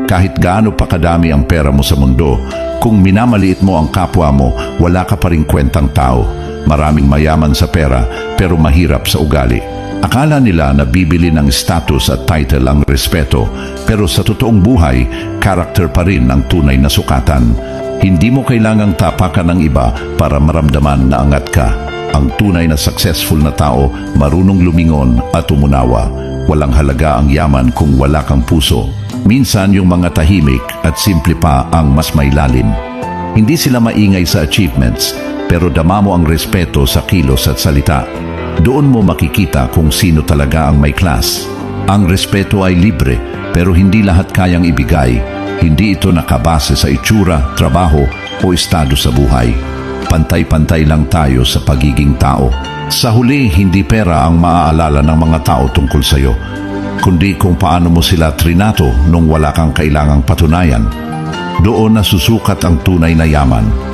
Kahit gaano pa kadami ang pera mo sa mundo, kung minamaliit mo ang kapwa mo, wala ka pa ring kwentang tao. Maraming mayaman sa pera pero mahirap sa ugali. Akala nila na bibili ng status at title ang respeto, pero sa totoong buhay, character pa rin ang tunay na sukatan. Hindi mo kailangang tapakan ng iba para maramdaman na angat ka. Ang tunay na successful na tao, marunong lumingon at umunawa. Walang halaga ang yaman kung wala kang puso. Minsan yung mga tahimik at simple pa ang mas may lalim. Hindi sila maingay sa achievements, pero dama mo ang respeto sa kilos at salita. Doon mo makikita kung sino talaga ang may class. Ang respeto ay libre, pero hindi lahat kayang ibigay. Hindi ito nakabase sa itsura, trabaho o estado sa buhay. Pantay-pantay lang tayo sa pagiging tao. Sa huli, hindi pera ang maaalala ng mga tao tungkol sa'yo, kundi kung paano mo sila trinato nung wala kang kailangang patunayan. Doon nasusukat ang tunay na yaman.